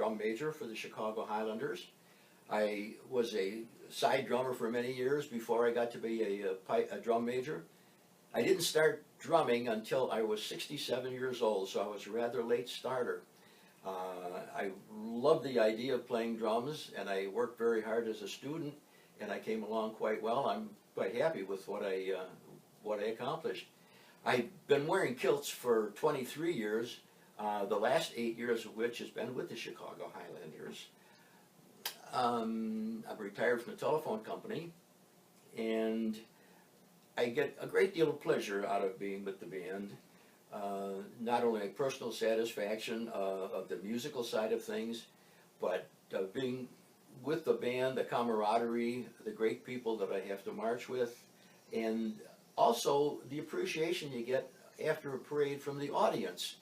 drum major for the Chicago Highlanders. I was a side drummer for many years before I got to be a drum major. I didn't start drumming until I was 67 years old, so I was a rather late starter. I loved the idea of playing drums, and I worked very hard as a student, and I came along quite well. I'm quite happy with what I accomplished. I've been wearing kilts for 23 years, the last 8 years of which has been with the Chicago Highlanders. I'm retired from the telephone company, and I get a great deal of pleasure out of being with the band. Not only a personal satisfaction of the musical side of things, but being with the band, the camaraderie, the great people that I have to march with, and also the appreciation you get after a parade from the audience.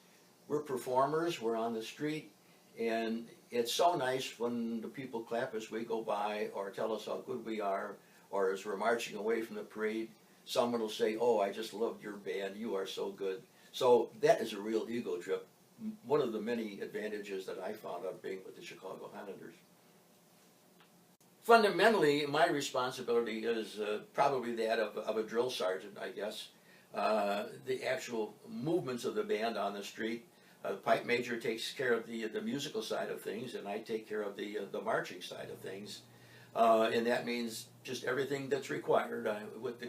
We're performers, we're on the street, and it's so nice when the people clap as we go by or tell us how good we are, or as we're marching away from the parade, someone will say, "Oh, I just loved your band, you are so good." So that is a real ego trip. One of the many advantages that I found of being with the Chicago Highlanders. Fundamentally, my responsibility is probably that of a drill sergeant, I guess. The actual movements of the band on the street. The pipe major takes care of the musical side of things, and I take care of the marching side of things. And that means just everything that's required. With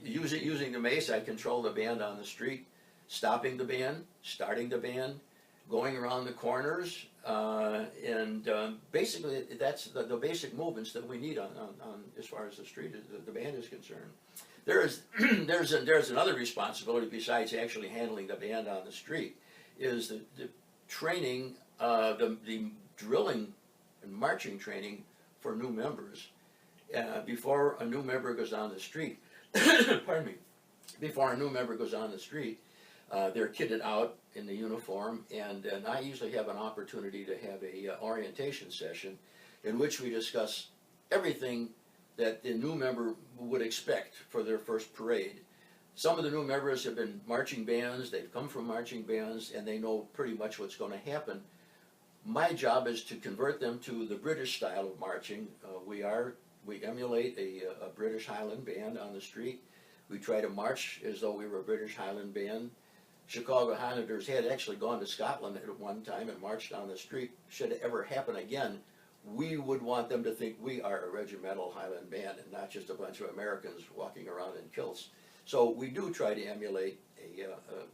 using the mace, I control the band on the street, stopping the band, starting the band, going around the corners, and basically that's the basic movements that we need on as far as the band is concerned. There's another responsibility besides actually handling the band on the street, is the training, the drilling and marching training for new members. Before a new member goes on the street, pardon me, before a new member goes on the street, they're kitted out in the uniform, and I usually have an opportunity to have a orientation session in which we discuss everything that the new member would expect for their first parade. Some of the new members have been marching bands, they've come from marching bands, and they know pretty much what's going to happen. My job is to convert them to the British style of marching. We emulate a British Highland band on the street. We try to march as though we were a British Highland band. Chicago Highlanders had actually gone to Scotland at one time and marched on the street. Should it ever happen again, we would want them to think we are a regimental Highland band and not just a bunch of Americans walking around in kilts. So we do try to emulate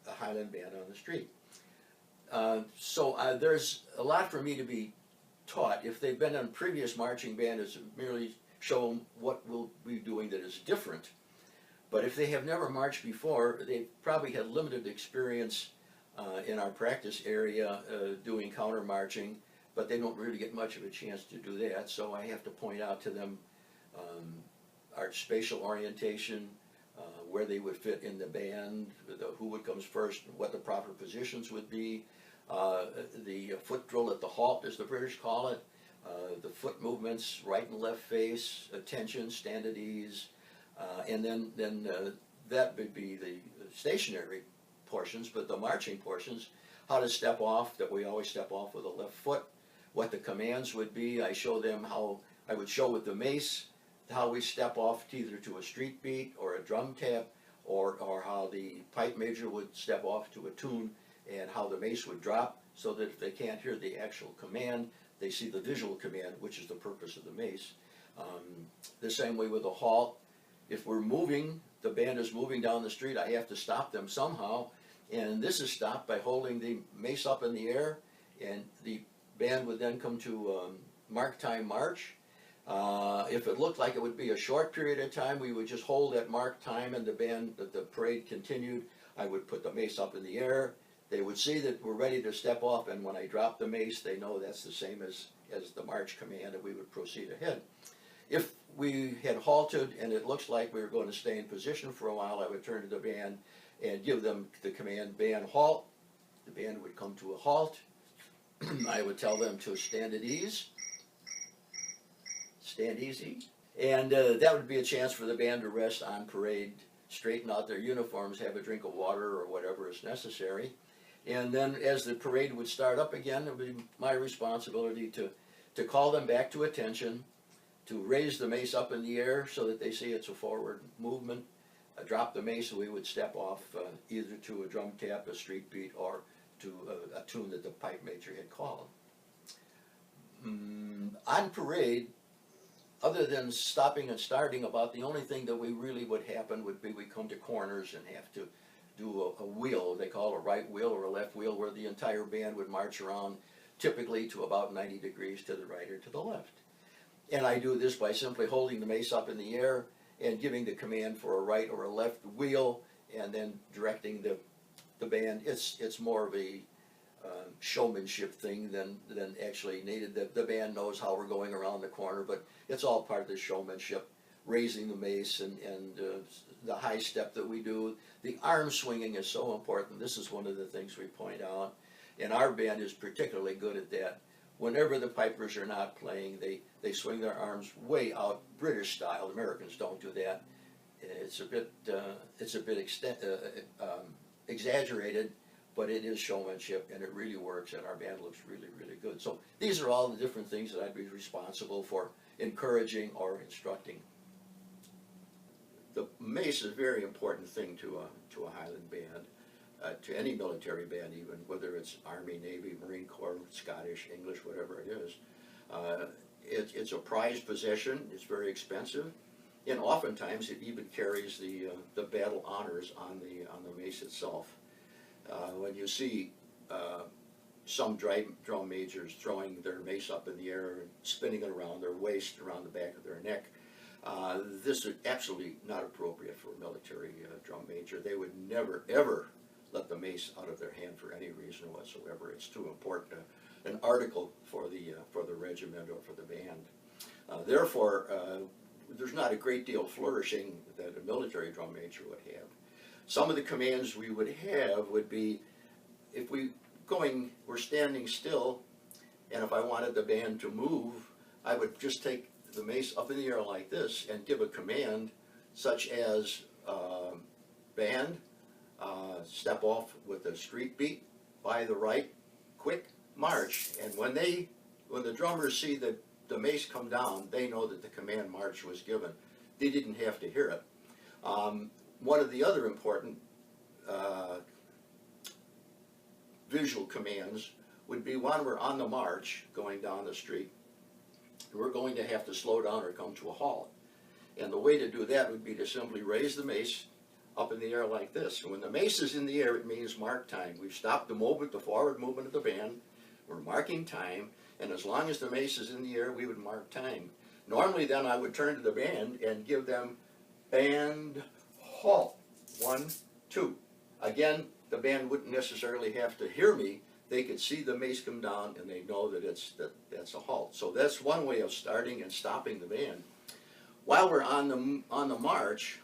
a Highland band on the street. So there's a lot for me to be taught. If they've been in previous marching band, it's merely show them what we'll be doing that is different. But if they have never marched before, they've probably had limited experience in our practice area doing counter marching, but they don't really get much of a chance to do that. So I have to point out to them our spatial orientation, where they would fit in the band, who would come first, what the proper positions would be, the foot drill at the halt, as the British call it, the foot movements, right and left face, attention, stand at ease, and then that would be the stationary portions, but the marching portions, how to step off, that we always step off with the left foot, what the commands would be. I show them how, I would show with the mace, how we step off either to a street beat or a drum tap, or how the pipe major would step off to a tune, and how the mace would drop, so that if they can't hear the actual command, they see the visual command, which is the purpose of the mace. The same way with a halt. If we're moving, the band is moving down the street, I have to stop them somehow, and this is stopped by holding the mace up in the air, and the band would then come to mark time march. If it looked like it would be a short period of time, we would just hold that mark time, and the parade continued. I would put the mace up in the air. They would see that we're ready to step off, and when I drop the mace, they know that's the same as the march command, and we would proceed ahead. If we had halted and it looks like we were going to stay in position for a while, I would turn to the band and give them the command, band halt. The band would come to a halt. I would tell them to stand at ease, stand easy, and that would be a chance for the band to rest on parade, straighten out their uniforms, have a drink of water or whatever is necessary. And then as the parade would start up again, it would be my responsibility to call them back to attention, to raise the mace up in the air so that they see it's a forward movement, drop the mace, and we would step off either to a drum tap, a street beat, or to a tune that the pipe major had called. On parade, other than stopping and starting, about the only thing that we really would happen would be we come to corners and have to do a wheel, they call a right wheel or a left wheel, where the entire band would march around, typically to about 90 degrees to the right or to the left. And I do this by simply holding the mace up in the air and giving the command for a right or a left wheel, and then directing the band. It's more of a showmanship thing than actually needed. The band knows how we're going around the corner, but it's all part of the showmanship, raising the mace and the high step that we do. The arm swinging is so important. This is one of the things we point out, and our band is particularly good at that. Whenever the pipers are not playing, they swing their arms way out, British style. Americans don't do that. It's a bit exaggerated, but it is showmanship, and it really works, and our band looks really, really good. So these are all the different things that I'd be responsible for encouraging or instructing. The mace is a very important thing to a Highland band, to any military band even, whether it's Army, Navy, Marine Corps, Scottish, English, whatever it is. It's a prized possession, it's very expensive, and oftentimes it even carries the battle honors on the mace itself. When you see some drum majors throwing their mace up in the air and spinning it around their waist, around the back of their neck, this is absolutely not appropriate for a military drum major. They would never, ever let the mace out of their hand for any reason whatsoever. It's too important an article for the regiment or for the band. Therefore, there's not a great deal of flourishing that a military drum major would have. Some of the commands we would have would be, if we're standing still, and if I wanted the band to move, I would just take the mace up in the air like this and give a command such as band, step off with a street beat, by the right, quick march. And when the drummers see the mace come down, they know that the command march was given. They didn't have to hear it. One of the other important visual commands would be when we're on the march going down the street, we're going to have to slow down or come to a halt. And the way to do that would be to simply raise the mace up in the air like this. And when the mace is in the air, it means mark time. We've stopped the movement, the forward movement of the band. We're marking time, and as long as the mace is in the air, we would mark time. Normally then I would turn to the band and give them band halt, 1, 2. Again, the band wouldn't necessarily have to hear me. They could see the mace come down, and they know that that's a halt. So that's one way of starting and stopping the band. While we're on the march,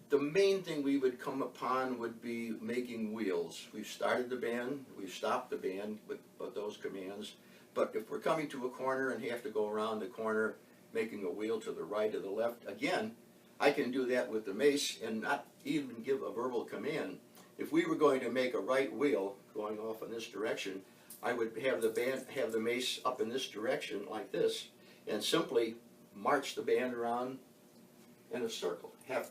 the main thing we would come upon would be making wheels. We've started the band, we've stopped the band with those commands. But if we're coming to a corner and have to go around the corner, making a wheel to the right or the left, again, I can do that with the mace and not even give a verbal command. If we were going to make a right wheel going off in this direction, I would have the mace up in this direction like this, and simply march the band around in a circle, half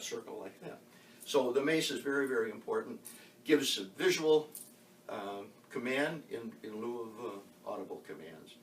circle like that. So the mace is very, very important. Gives a visual command in lieu of audible commands.